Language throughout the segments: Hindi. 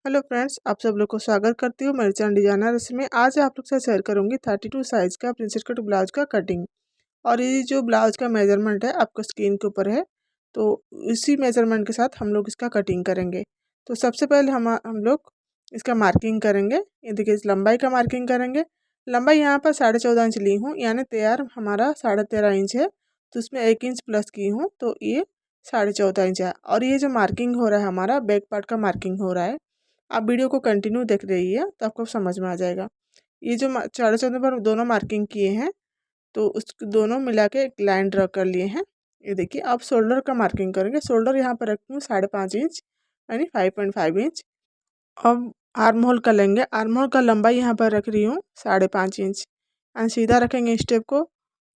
हेलो फ्रेंड्स, आप सब लोग को स्वागत करती हूँ मेरे चैनल डिजाइनर्स में। आज आप लोग से शेयर करूँगी 32 साइज़ का प्रिंसेस कट ब्लाउज का कटिंग। और ये जो ब्लाउज का मेजरमेंट है आपको स्क्रीन के ऊपर है, तो इसी मेजरमेंट के साथ हम लोग इसका कटिंग करेंगे। तो सबसे पहले हम लोग इसका मार्किंग करेंगे। ये देखिए, इस लंबाई का मार्किंग करेंगे। लंबाई यहाँ पर 14.5 इंच ली हूँ, यानी तैयार हमारा 13.5 इंच है, तो उसमें 1 इंच प्लस की हूँ, तो ये 14.5 इंच है। और ये जो मार्किंग हो रहा है हमारा बैक पार्ट का मार्किंग हो रहा है। आप वीडियो को कंटिन्यू देख रही है तो आपको समझ में आ जाएगा। ये जो 14.5 पर दोनों मार्किंग किए हैं, तो उस दोनों मिला के एक लाइन ड्रॉ कर लिए हैं। ये देखिए, अब शोल्डर का मार्किंग करेंगे। शोल्डर यहाँ पर रखती हूँ 5.5 इंच, यानी 5.5 इंच। अब आर्म होल का लेंगे। आर्म होल का लंबाई यहाँ पर रख रही हूँ 5.5 इंच, एंड सीधा रखेंगे स्टेप को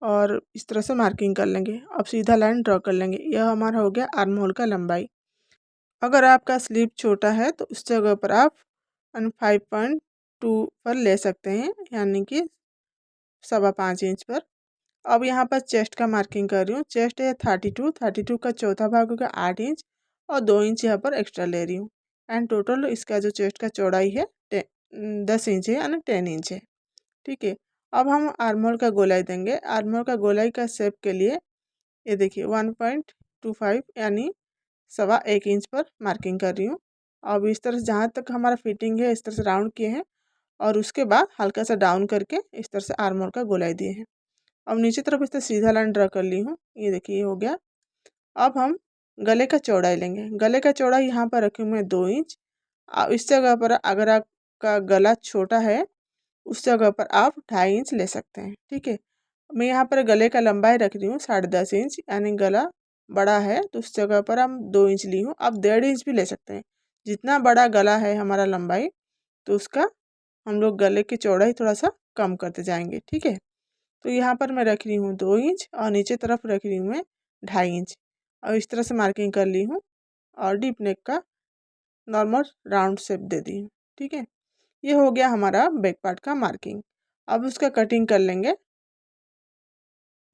और इस तरह से मार्किंग कर लेंगे। अब सीधा लाइन ड्रॉ कर लेंगे। यह हमारा हो गया आर्म होल का लंबाई। अगर आपका स्लीव छोटा है तो उस जगह पर आप 5.2 पर ले सकते हैं, यानी कि 5.25 इंच पर। अब यहाँ पर चेस्ट का मार्किंग कर रही हूँ। चेस्ट है 32 का चौथा भाग होगा 8 इंच, और 2 इंच यहाँ पर एक्स्ट्रा ले रही हूँ। एंड टोटल इसका जो चेस्ट का चौड़ाई है 10 इंच है, यानी 10 इंच है। ठीक है। अब हम आर्महोल का गोलाई देंगे। आर्महोल का गोलाई का शेप के लिए ये देखिए 1.25 यानी 1.25 इंच पर मार्किंग कर रही हूँ। अब इस तरह से जहाँ तक हमारा फिटिंग है इस तरह से राउंड किए हैं, और उसके बाद हल्का सा डाउन करके इस तरह से आर्म होल का गोलाई दिए हैं। अब नीचे तरफ इस तरह सीधा लाइन ड्रा कर ली हूँ। ये देखिए, ये हो गया। अब हम गले का चौड़ाई लेंगे। गले का चौड़ाई यहाँ पर रखी हूँ मैं 2 इंच। इस जगह पर अगर आपका गला छोटा है उस जगह पर आप 2.5 इंच ले सकते हैं। ठीक है। मैं यहाँ पर गले का लंबाई रख रही हूँ 10.5 इंच, यानी गला बड़ा है तो उस जगह पर हम 2 इंच ली हूँ। आप 1.5 इंच भी ले सकते हैं। जितना बड़ा गला है हमारा लंबाई, तो उसका हम लोग गले की चौड़ाई थोड़ा सा कम करते जाएंगे। ठीक है। तो यहाँ पर मैं रख रही हूँ 2 इंच, और नीचे तरफ रख रही हूँ मैं 2.5 इंच, और इस तरह से मार्किंग कर ली हूँ, और डीप नेक का नॉर्मल राउंड शेप दे दी हूँ। ठीक है। ये हो गया हमारा बैक पार्ट का मार्किंग। अब उसका कटिंग कर लेंगे।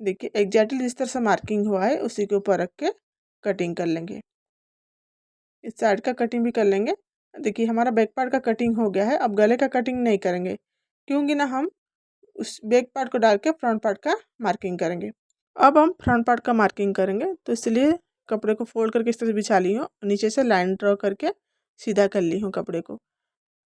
देखिए, एग्जैक्टली जिस तरह से मार्किंग हुआ है उसी के ऊपर रख के कटिंग कर लेंगे। इस साइड का कटिंग भी कर लेंगे। देखिए, हमारा बैक पार्ट का कटिंग हो गया है। अब गले का कटिंग नहीं करेंगे, क्योंकि ना हम उस बैक पार्ट को डाल के फ्रंट पार्ट का मार्किंग करेंगे। अब हम फ्रंट पार्ट का मार्किंग करेंगे, तो इसलिए कपड़े को फोल्ड करके इस तरह से बिछा ली हूँ, नीचे से लाइन ड्रॉ करके सीधा कर ली हूँ कपड़े को।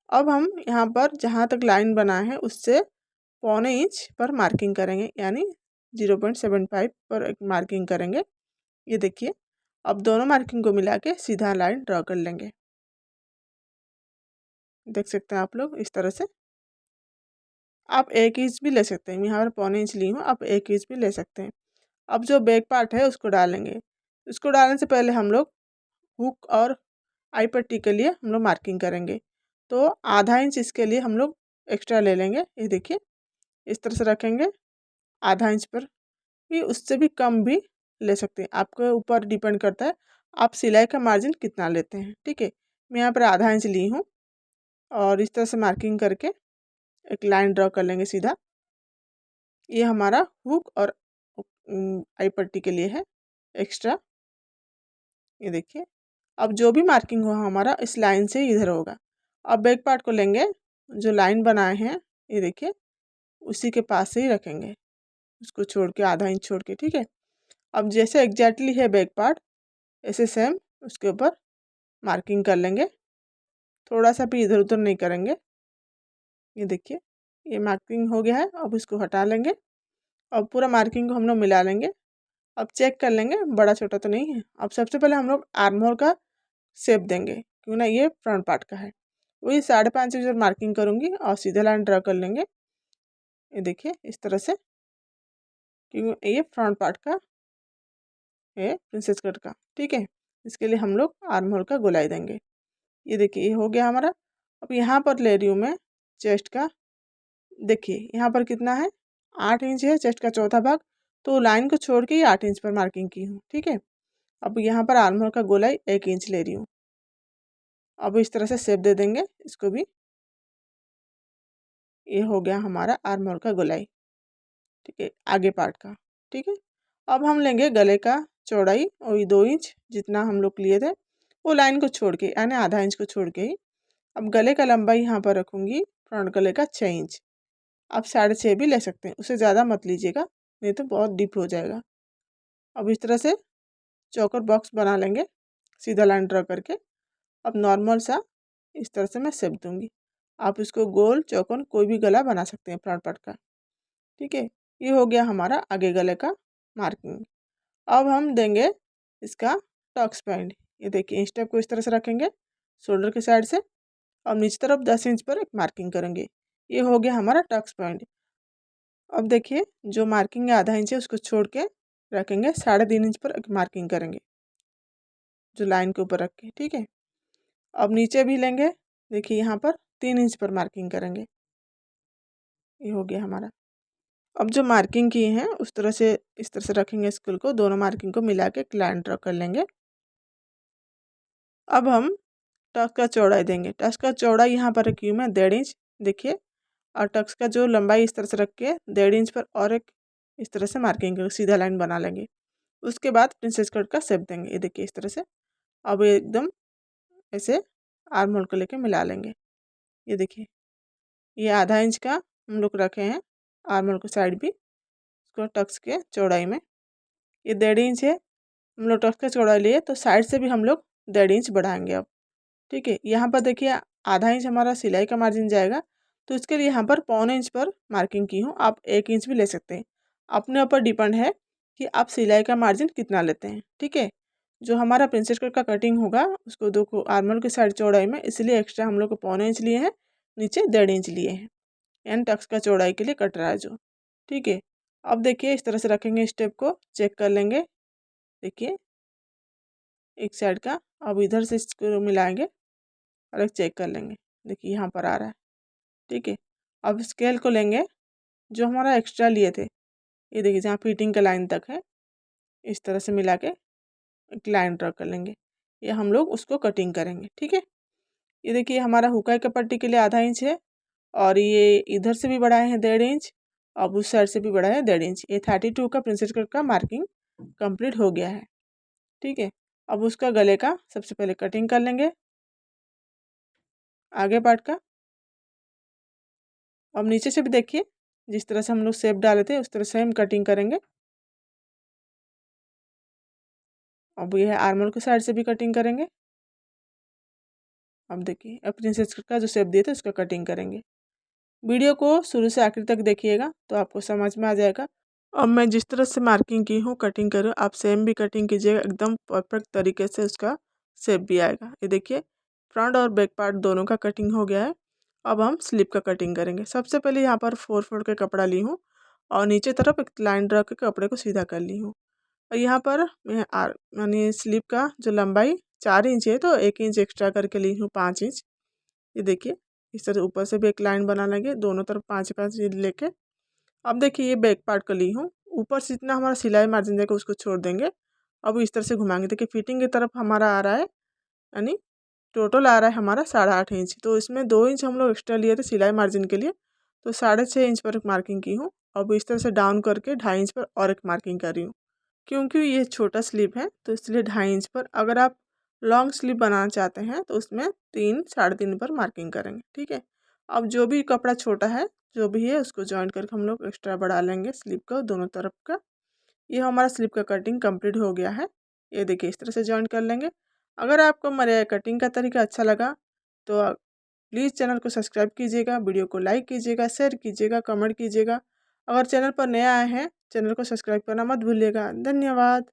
अब हम यहाँ पर जहाँ तक लाइन बना है उससे 1.25 इंच पर मार्किंग करेंगे, यानी 0.75 पर एक मार्किंग करेंगे। ये देखिए, अब दोनों मार्किंग को मिला के सीधा लाइन ड्रॉ कर लेंगे। देख सकते हैं आप लोग इस तरह से। आप 1 इंच भी ले सकते हैं। मैं यहाँ पर 1.25 इंच ली हूँ, आप 1 इंच भी ले सकते हैं। अब जो बैक पार्ट है उसको डालेंगे। उसको डालने से पहले हम लोग हुक और आई पट्टी के लिए हम लोग मार्किंग करेंगे। तो ½ इंच इसके लिए हम लोग एक्स्ट्रा ले लेंगे। ये देखिए, इस तरह से रखेंगे ½ इंच पर, भी उससे भी कम भी ले सकते हैं। आपके ऊपर डिपेंड करता है आप सिलाई का मार्जिन कितना लेते हैं। ठीक है। मैं यहाँ पर ½ इंच ली हूँ, और इस तरह से मार्किंग करके एक लाइन ड्रॉ कर लेंगे सीधा। ये हमारा हुक और आई पट्टी के लिए है एक्स्ट्रा। ये देखिए, अब जो भी मार्किंग हुआ हमारा इस लाइन से इधर होगा। अब बैक पार्ट को लेंगे, जो लाइन बनाए हैं ये देखिए उसी के पास से ही रखेंगे, उसको छोड़ के ½ इंच छोड़ के। ठीक है। अब जैसे एग्जैक्टली है बैक पार्ट, ऐसे सेम उसके ऊपर मार्किंग कर लेंगे। थोड़ा सा भी इधर उधर नहीं करेंगे। ये देखिए, ये मार्किंग हो गया है। अब इसको हटा लेंगे। अब पूरा मार्किंग को हम लोग मिला लेंगे। अब चेक कर लेंगे बड़ा छोटा तो नहीं है। अब सबसे पहले हम लोग आर्म होल का शेप देंगे, क्यों ना ये फ्रंट पार्ट का है। वही 5.5 इंच मार्किंग करूँगी और सीधा लाइन ड्रा कर लेंगे। ये देखिए इस तरह से, क्योंकि ये फ्रंट पार्ट का है प्रिंसेस कट का। ठीक है। इसके लिए हम लोग आर्म होल का गोलाई देंगे। ये देखिए, ये हो गया हमारा। अब यहाँ पर ले रही हूँ मैं चेस्ट का। देखिए यहाँ पर कितना है, 8 इंच है चेस्ट का चौथा भाग, तो लाइन को छोड़ के ही 8 इंच पर मार्किंग की हूँ। ठीक है। अब यहाँ पर आर्म होल का गोलाई 1 इंच ले रही हूँ। अब इस तरह से शेप दे देंगे इसको भी। ये हो गया हमारा आर्म होल का गोलाई। ठीक है, आगे पार्ट का। ठीक है। अब हम लेंगे गले का चौड़ाई, वही 2 इंच जितना हम लोग लिए थे, वो लाइन को छोड़ के, यानी ½ इंच को छोड़ के ही अब गले का लंबाई यहाँ पर रखूँगी फ्रंट गले का 6 इंच। आप 6.5 भी ले सकते हैं, उससे ज़्यादा मत लीजिएगा, नहीं तो बहुत डीप हो जाएगा। अब इस तरह से चौकर बॉक्स बना लेंगे सीधा लाइन ड्रा करके। अब नॉर्मल सा इस तरह से मैं शेप दूंगी। आप इसको गोल चौकोर कोई भी गला बना सकते हैं फ्रंट पार्ट का। ठीक है, ये हो गया हमारा आगे गले का मार्किंग। अब हम देंगे इसका टक्स पॉइंट। ये देखिए स्टेप को इस तरह से रखेंगे शोल्डर के साइड से और नीचे तरफ 10 इंच पर एक मार्किंग करेंगे। ये हो गया हमारा टक्स पॉइंट। अब देखिए जो मार्किंग है आधा इंच है उसको छोड़ के रखेंगे 3.5 इंच पर एक मार्किंग करेंगे जो लाइन के ऊपर रख के। ठीक है, अब नीचे भी लेंगे, देखिए यहाँ पर 3 इंच पर मार्किंग करेंगे। ये हो गया हमारा। अब जो मार्किंग की है उस तरह से इस तरह से रखेंगे स्केल को, दोनों मार्किंग को मिला के एक लाइन ड्रॉ कर लेंगे। अब हम टक्स का चौड़ाई देंगे। टक्स का चौड़ाई यहाँ पर रखी हूँ मैं 1.5 इंच, देखिए। और टक्स का जो लंबाई इस तरह से रख के 1.5 इंच पर और एक इस तरह से मार्किंग सीधा लाइन बना लेंगे। उसके बाद प्रिंसेस कट का शेप देंगे। ये देखिए इस तरह से। अब एकदम ऐसे आर्म होल को लेके मिला लेंगे। ये देखिए ये आधा इंच का हम लोग रखे हैं आर्म होल को साइड भी, इसको टक्स के चौड़ाई में। ये 1.5 इंच है, हम लोग टक्स का चौड़ाई लिए तो साइड से भी हम लोग 1.5 इंच बढ़ाएंगे अब। ठीक है, यहाँ पर देखिए आधा इंच हमारा सिलाई का मार्जिन जाएगा, तो इसके लिए यहाँ पर 1.25 इंच पर मार्किंग की हूँ। आप 1 इंच भी ले सकते हैं, अपने ऊपर डिपेंड है कि आप सिलाई का मार्जिन कितना लेते हैं। ठीक है, जो हमारा प्रिंसेस कट का कटिंग होगा उसको दो को आर्मल के साइड चौड़ाई में, इसलिए एक्स्ट्रा हम लोग को 1.25 इंच लिए हैं, नीचे 1.5 इंच लिए हैं। एंड टक्स का चौड़ाई के लिए कट रहा है जो। ठीक है, अब देखिए इस तरह से रखेंगे, स्टेप को चेक कर लेंगे। देखिए एक साइड का, अब इधर से इसको मिलाएंगे और एक चेक कर लेंगे। देखिए यहाँ पर आ रहा है। ठीक है, अब स्केल को लेंगे जो हमारा एक्स्ट्रा लिए थे, ये देखिए जहाँ फिटिंग का लाइन तक है, इस तरह से मिला के एक लाइन ड्रॉ कर लेंगे। ये हम लोग उसको कटिंग करेंगे। ठीक है, ये देखिए हमारा हुकाई का पट्टी के लिए आधा इंच है और ये इधर से भी बढ़ाए हैं 1.5 इंच, अब उस साइड से भी बढ़ाए हैं 1.5 इंच। ये 32 का प्रिंसेस कट का मार्किंग कंप्लीट हो गया है। ठीक है, अब उसका गले का सबसे पहले कटिंग कर लेंगे आगे पार्ट का। अब नीचे से भी देखिए जिस तरह से हम लोग शेप डाले थे उस तरह से हम कटिंग करेंगे। अब यह आर्मल के साइड से भी कटिंग करेंगे। अब देखिए अब प्रिंसेस कट का जो शेप दिए थे उसका कटिंग करेंगे। वीडियो को शुरू से आखिर तक देखिएगा तो आपको समझ में आ जाएगा। अब मैं जिस तरह से मार्किंग की हूँ कटिंग कर रही हूँ, आप सेम भी कटिंग कीजिएगा, एकदम परफेक्ट तरीके से उसका शेप भी आएगा। ये देखिए फ्रंट और बैक पार्ट दोनों का कटिंग हो गया है। अब हम स्लीव का कटिंग करेंगे। सबसे पहले यहाँ पर 4 फोल्ड के कपड़ा ली हूँ और नीचे तरफ एक लाइन ड्रा के कपड़े को सीधा कर ली हूँ। और यहाँ पर मैं यानी स्लीव का जो लंबाई 4 इंच है तो 1 इंच एक्स्ट्रा करके ली हूँ 5 इंच। ये देखिए इस तरह ऊपर से भी एक लाइन बना लेंगे, दोनों तरफ 5-5 इंच लेके। अब देखिए ये बैक पार्ट का ली हूँ, ऊपर से जितना हमारा सिलाई मार्जिन देगा उसको छोड़ देंगे। अब इस तरह से घुमाएंगे। देखिए फिटिंग की तरफ हमारा आ रहा है, यानी टोटल आ रहा है हमारा 8.5 इंच, तो इसमें 2 इंच हम लोग एक्स्ट्रा लिए थे सिलाई मार्जिन के लिए, तो 6.5 इंच पर एक मार्किंग की हूँ। अब इस तरह से डाउन करके 2.5 इंच पर और एक मार्किंग कर रही हूँ। क्योंकि ये छोटा स्लीव है तो इसलिए 2.5 इंच पर। अगर आप लॉन्ग स्लीव बनाना चाहते हैं तो उसमें 3-3.5 पर मार्किंग करेंगे। ठीक है, अब जो भी कपड़ा छोटा है जो भी है उसको जॉइन करके हम लोग एक्स्ट्रा बढ़ा लेंगे स्लीव का दोनों तरफ का। ये हमारा स्लीव का कटिंग कंप्लीट हो गया है। ये देखिए इस तरह से जॉइन कर लेंगे। अगर आपको मेरे कटिंग का तरीका अच्छा लगा तो प्लीज़ चैनल को सब्सक्राइब कीजिएगा, वीडियो को लाइक कीजिएगा, शेयर कीजिएगा, कमेंट कीजिएगा। अगर चैनल पर नया आए हैं चैनल को सब्सक्राइब करना मत भूलिएगा। धन्यवाद।